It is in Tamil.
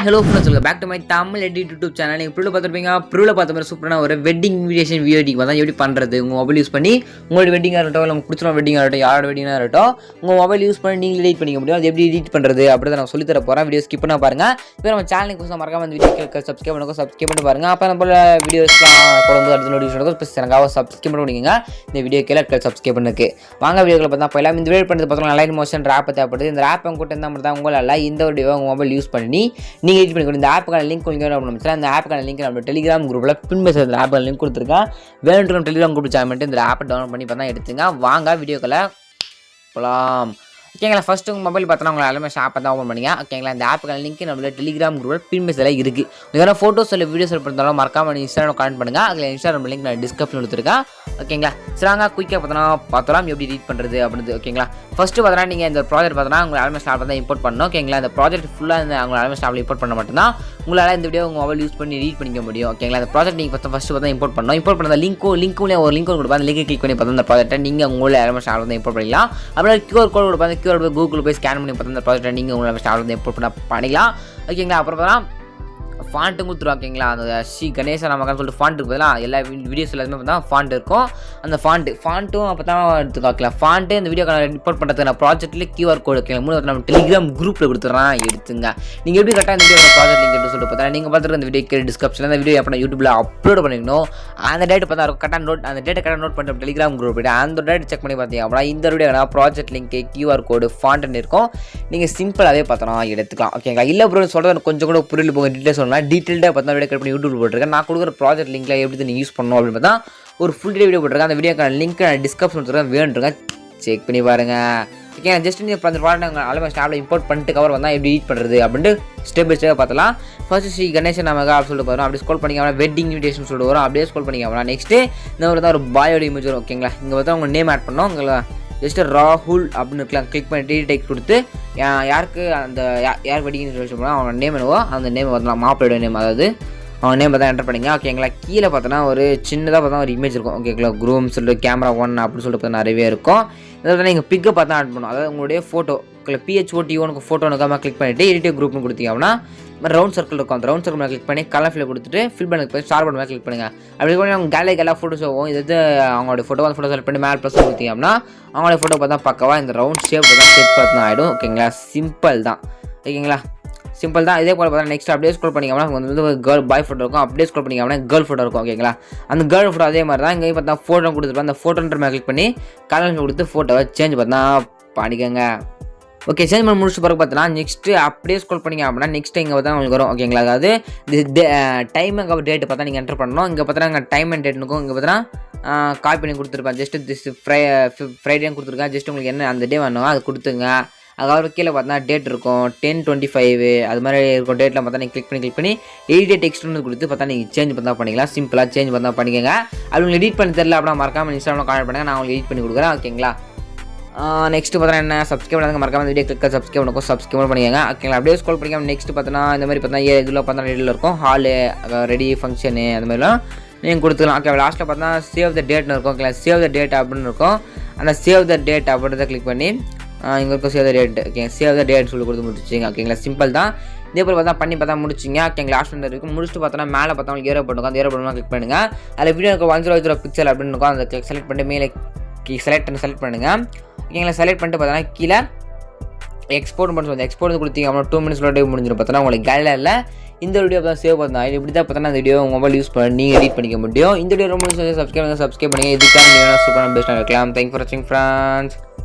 hello friends, welcome back to my Tamil edit YouTube channel. நீங்க ப்ரூல பாத்துப்பீங்க. ப்ரூல பார்த்த மாதிரி சூப்பரான ஒரு வெட்டிங் இன்விடேஷன் வீடியோ தான் எப்படி பண்றது. உங்க மொபைல் யூஸ் பண்ணி உங்களோட வெட்டிங்கா இருக்கட்டும், இல்ல உங்களுக்கு பிடிச்ச வெட்டிங்கா இருக்கட்டும், யாரோட வெட்டிங்கா இருக்கட்டும், உங்க மொபைல் யூஸ் பண்ணி நீங்க எடிட் பண்ணிக்க முடியும். அது எப்படி எடிட் பண்றது அப்படிதான் நான் சொல்லி தர போறேன். வீடியோ ஸ்கிப் பண்ணா பாருங்க. இப்போ நம்ம சேனலுக்கு புதுசா மறக்காம இந்த வீடியோக்கு சப்ஸ்கிரைப் பண்ணி பாருங்க. அப்ப நம்ம வீடியோஸ்லாம் போடும்போது அடுத்த நோட்டிஃபிகேஷன் வரும். ப்ளஸ் சேனலை சப்ஸ்கிரைப் பண்ணிக்கங்க. இந்த வீடியோ கீழ சப்ஸ்கிரைப் பண்ணுங்க. வாங்க வீடியோக்குள்ள பார்த்தா போலாம். இந்த வீடியோ பண்றது பார்த்தா அலைட் மோஷன் ஆப் தேவைப்படுது. இந்த ஆப் உங்க கிட்ட இருந்தா மட்டும் தான் உங்களால இந்த வீடியோ உங்க மொபைல் யூஸ் பண்ணி நீங்க எடிட் பண்ணிக்கணும். இந்த ஆப்புக்கான லிங்க் உங்களுக்கு அந்த ஆப்புக்கான லிங்க் நம்ம டெலிகிராம் குரூப்ல பின் மெசேஜ் அந்த ஆப்புக்கான லிங்க் கொடுத்துருக்கேன். வேணுன்ற டெலிகிராம் குரூப் ஜாயின் பண்ணிட்டு இந்த ஆப்பை டவுன்லோட் பண்ணி பார்த்தா எடுத்துங்க. வாங்க வீடியோக்குள்ள போகலாம். ஓகேங்களா, ஃபஸ்ட்டு உங்கள் மொபைல் பார்த்தோன்னா உங்களை எல்லாமே ஷாப்பை தான் ஓப்பன் பண்ணிங்க. ஓகேங்களா, இந்த ஆப்புக்கான லிங்க் நம்மளோட டெலிகிராம் குரூப்பில் பின் மெசேஜில் இருக்குது. எதனா ஃபோட்டோஸ் இல்லை வீடியோஸ் எடுத்தாலும் மறக்காம இன்ஸ்டாகிராம் கனெக்ட் பண்ணுங்கள். அதில் இன்ஸ்டாகிராம் லிங்க் நான் டிஸ்கிரிப்ஷன் கொடுத்துருக்கேன். ஓகேங்களா, சரிங்க குயிக்காக பார்த்தோம் எப்படி ரீட் பண்ணுறது அப்படின்னு. ஓகேங்களா, ஃபஸ்ட்டு பார்த்தோன்னா நீங்கள் இந்த ப்ராஜெக்ட் பார்த்தோன்னா உங்கள் எல்லாமே ஸ்டாப்பில் தான் இம்போர்ட் பண்ணணும். ஓகேங்களா, இந்த ப்ராஜெக்ட் ஃபுல்லாக இந்த அவங்க எல்லாமே ஸ்டாப்பில் இம்போர்ட் பண்ண மட்டும்தான் உங்களால் இந்த வீடியோ உங்கள் மொபைல் யூஸ் பண்ணி ரீட் பண்ணிக்க முடியும். ஓகேங்களா, இந்த ப்ராஜெக்ட் நீங்கள் ஃபஸ்ட்டு பார்த்தா இம்போர்ட் பண்ணணும். இம்போர்ட் பண்ண லிங்க்கும் ஒரு லிங்க் கொடுப்பா. அந்த லிங்கை கிளிக் பண்ணி பார்த்தா இந்த ப்ராஜெக்ட்டை நீங்கள் உங்களோட எல்லாமே ஸ்டாப்பில் தான் இம்போர்ட் பண்ணிக்கலாம். அப்புறம் QR கோட் கொடுப்பா. அந்த QR கூகுள் போய் ஸ்கேன் பண்ணி பார்த்தா இந்த ப்ராஜெக்ட்டை நீங்கள் உங்களை ஸ்டார்ட் வந்து இம்போர்ட் பண்ணிக்கலாம். ஓகேங்களா, அப்புறம் பார்த்தா ஃபாண்ட்டும் கொடுத்துருவோம். ஓகேங்களா, அந்த கணேசன் நமக்கான்னு சொல்லிட்டு ஃபாண்ட் இருக்குது. எல்லா வீடியோஸ் எல்லாமே பார்த்தா ஃபாண்ட் இருக்கும். அந்த ஃபாண்ட்டும் அப்போ தான் எடுத்துக்கலாம். ஃபாண்ட்டு இந்த வீடியோ ரிப்போர்ட் பண்ணுறதுக்கு நான் ப்ராஜெக்ட்லேயே QR கோடு ஓகேங்களா மூணு நம்ம டெலிகிராம் குரூப்பில் கொடுத்துட்றேன். எடுத்துங்க. நீங்கள் எப்படி கரெக்டாக இந்த வீடியோ ப்ராஜெக்ட் லிங்க் எடுத்து சொல்லிட்டு பார்த்தா நீங்கள் பார்த்துட்டு இந்த வீடியோ டிஸ்கிரிப்ஷனில் அந்த வீடியோ எப்போ யூடியூப்பில் அப்லோட் பண்ணிக்கணும். அந்த டேட் பார்த்தா கரெக்டாக அந்த டேட்டை கரெக்டாக நோட் பண்ணிட்டு டெலிகிராம் குரூப் அந்த டேட் செக் பண்ணி பார்த்தீங்க அப்படின்னா இந்த வீடியோ ப்ராஜெக்ட் லிங்க் QR கோடு ஃபாண்ட்னு இருக்கும். நீங்கள் சிம்பிளாகவே பார்த்தோன்னா எடுத்துக்கலாம். ஓகேங்களா, இல்லை ப்ரோ சொல்கிறது கொஞ்சம் கூட புரியல போங்க. டீட்டெயில் சொல்லலாம். டீட்டெயில்டாக பார்த்தா வீடியோ கட் பண்ணி யூடியூப் போட்டிருக்கேன். நான் கொடுக்குற ப்ராஜெக்ட் லிங்க்ல எப்படி நீங்கள் யூஸ் பண்ணணும் அப்படின்னு பார்த்தா ஒரு ஃபுல் வீடியோ போட்டிருக்கேன். அந்த வீடியோக்கான லிங்க் நான் டிஸ்கிரிப்ஷன் கொடுத்துருக்கேன். வேணுங்க செக் பண்ணி பாருங்க. ஓகே, ஜஸ்ட் நீங்கள் அந்த ப்ராடக்ட் ஆல்மோஸ்ட் ஸ்டாப்பில் இம்போர்ட் பண்ணிட்டு கவர் வந்தால் எப்படி எடிட் பண்ணுறது அப்படின்ட்டு ஸ்டெப் பை ஸ்டெப் பார்த்தலாம். ஃபர்ஸ்ட் கணேசன் நமக்கு அப்படி சொல்லிட்டு போகிறோம். அப்படி ஸ்க்ரோல் பண்ணிக்காம வெட்டிங் இன்விடேஷன் சொல்லிட்டு வரும். அப்படியே ஸ்க்ரோல் பண்ணிக்காம நெக்ஸ்ட்டு இந்த ஒரு தான் ஒரு பாயோட இமேஜ் வரும். ஓகேங்களா, இங்கே பார்த்தா உங்கள் நேம் ஆட் பண்ணோம். உங்களை ஜஸ்ட்டு ராகுல் அப்படின்னு இருக்கலாம். கிளிக் பண்ணி டெக்ஸ்ட் கொடுத்து யாருக்கு அந்த யார் வெட்டிங்னு சொல்லி போனால் அவங்க நேம் என்னவோ அந்த நேம் பார்த்தலாம். மாப்பிளோட நேம், அதாவது அவங்க நேம் பார்த்தா என்டர் பண்ணிங்க. ஓகேங்களா, கீழே பார்த்தோன்னா ஒரு சின்னதாக பார்த்தா ஒரு இமேஜ் இருக்கும். ஓகேங்களா, குரூம் சொல்லிட்டு கேமரா 1 அப்படின்னு சொல்லிட்டு பார்த்தா நிறையவே இருக்கும். இதை பார்த்தா நீங்கள் பிக்கை பார்த்தா ஆட் பண்ணணும். அதாவது உங்களுடைய ஃபோட்டோ PHOTOனுக்கு ஃபோட்டோ நோக்காமல் கிளிக் பண்ணிவிட்டு எடிட்டிவ் குரூப்னு கொடுத்தீங்க அப்படின்னா ரவுண்ட் சர்க்கிள் இருக்கும். அந்த ரவுண்ட் சர்க்கிள் மேலே கிளிக் பண்ணி கலர் ஃபில் கொடுத்துட்டு ஃபில் பண்ணி ஸ்டார் பட்டன் மேலே கிளிக் பண்ணுங்கள். அப்படி பண்ணி அவங்க கேலரிக்கு எல்லா ஃபோட்டோஸ் ஆகும். இது அவங்களோட ஃபோட்டோ அந்த ஃபோட்டோ செலக்ட் பண்ணி மேலே ப்ளஸ் கொடுத்தீங்க அப்படின்னா அவங்களோட ஃபோட்டோ பார்த்தா பக்கவாக இந்த ரவுண்ட் ஷேப் தான் செட் பார்த்தா ஆகிடும். ஓகேங்களா, சிம்பிள் தான். ஓகேங்களா, சிம்பிள் தான். இதே போல் பார்த்தா நெக்ஸ்ட் அப்படியே ஸ்க்ரோல் பண்ணிக்காம வந்து கேர்ள் பாய் ஃபோட்டோ இருக்கும். அப்படியே ஸ்க்ரோல் பண்ணிக்காம கேர்ள் ஃபோட்டோ இருக்கும். ஓகேங்களா, அந்த கேர்ள் ஃபோட்டோ அதே மாதிரி தான். இங்கே பார்த்தா ஃபோட்டோ கொடுத்துருப்பேன். அந்த ஃபோட்டோன்ற மேலே கிளிக் பண்ணி கலர் கொடுத்து ஃபோட்டோவை சேஞ்ச் பார்த்தா பண்ணிக்கோங்க. ஓகே, சேஞ்ச் பண்ணி முடிச்சு பிறகு பார்த்தீங்கன்னா நெக்ஸ்ட்டு அப்படியே ஸ்க்ரோல் பண்ணிங்க அப்படின்னா நெக்ஸ்ட் இங்கே பார்த்தா உங்களுக்கு வரும். ஓகேங்களா, அதாவது இந்த டைம் அங்கே டேட் பார்த்தா நீங்கள் என்டர் பண்ணணும். இங்கே பார்த்தா இங்கே டைம் அண்ட் டேட் இருக்கும். இங்கே பார்த்தீங்கன்னா காப்பி பண்ணி கொடுத்துருப்பேன். ஜஸ்ட்டு ஃப்ரைடே கொடுத்துருக்கேன். ஜஸ்ட் உங்களுக்கு என்ன அந்த டே வேணும் அது கொடுத்துங்க. அதுக்கப்புறம் கீழே பார்த்தா டேட் இருக்கும் 10/25 அது மாதிரி இருக்கும். டேட்டில் பார்த்தா நீங்கள் கிளிக் பண்ணி எடிட் டெக்ஸ்ட்னு கொடுத்து பார்த்தா நீங்கள் சேஞ்ச் பார்த்தா பண்ணிக்கலாம். சிம்பிளாக சேஞ்ச் பார்த்தா பண்ணிக்கோங்க. அது உங்களுக்கு எடிட் பண்ணி தெரியல அப்படின்னா மறக்காமல் இன்ஸ்டாகிராமில் கான்டாக்ட் பண்ணுங்கள். நான் உங்களுக்கு எடிட் பண்ணி கொடுக்குறேன். ஓகேங்களா, நெக்ஸ்ட்டு பார்த்தா என்ன சப்ஸ்கிரைப் பண்ணாங்க மறக்காம வீடியோ கிளிக் சப்ஸ்கிரைப் பண்ணிக்கோங்க. ஓகேங்களா, அப்படியே ஸ்க்ரோல் பண்ணிக்காம நெக்ஸ்ட் பார்த்தோன்னா இந்த மாதிரி பார்த்தா இதில் பார்த்தா ரெடியில் இருக்கும். ஹாலு ரெடி ஃபங்க்ஷனு அந்த மாதிரிலாம் நீங்கள் கொடுத்துக்கலாம். ஓகே, லாஸ்ட்டில் பார்த்தா சேவ் த டேட்னு இருக்கும். ஓகே, சேவ் த டேட் அப்படின்னு இருக்கும். அந்த சேவ் த டேட் அப்படின்றத கிளிக் பண்ணி இங்கே இருக்கும் save the date. Okay, save the date சொல்லி கொடுத்து முடிச்சிங்க. ஓகேங்களா, சிம்பிள் தான். இதே போல் பார்த்தா பார்த்தா முடிச்சிங்க. ஓகேங்களா, லாஸ்ட் வந்து இருக்கும். முடிச்சுட்டு பார்த்தோன்னா மேலே பார்த்தா உங்களுக்கு ஏரோ பண்ணுங்க. அந்த ஏரோ பண்ணலாம் கிளிக் பண்ணுங்கள். அதில் வீடியோ 100 பிக்சல் அப்படின்னு இருக்கும். அந்த செலக்ட் பண்ணிட்டு மேலே செலக்ட் பண்ணுங்கள். ஓகேங்களா, செலக்ட் பண்ணிட்டு பார்த்தோன்னா கீழே எக்ஸ்போர்ட் பண்ணி சொல்லுங்கள். எக்ஸ்போர்ட் கொடுத்தீங்க அப்படின்னா 2 மினிட்ஸில் முடிஞ்சிடும். பார்த்தோன்னா உங்களுக்கு கேலரியில் இந்த வீடியோ தான் சேவ் பண்ணா இப்படி தான் பார்த்தோன்னா அந்த வீடியோ மொபைல் யூஸ் பண்ணி நீங்கள் எடிட் பண்ணிக்க முடியும். இந்த வீடியோ ரொம்ப சப்ஸ்கிரைப் பண்ணுங்கள். இதுக்காக நீங்கள் சூப்பரான பெஸ்ட்டாக இருக்கலாம். தேங்க்ஸ் ஃபார் வாட்சிங் ஃப்ரெண்ட்ஸ்.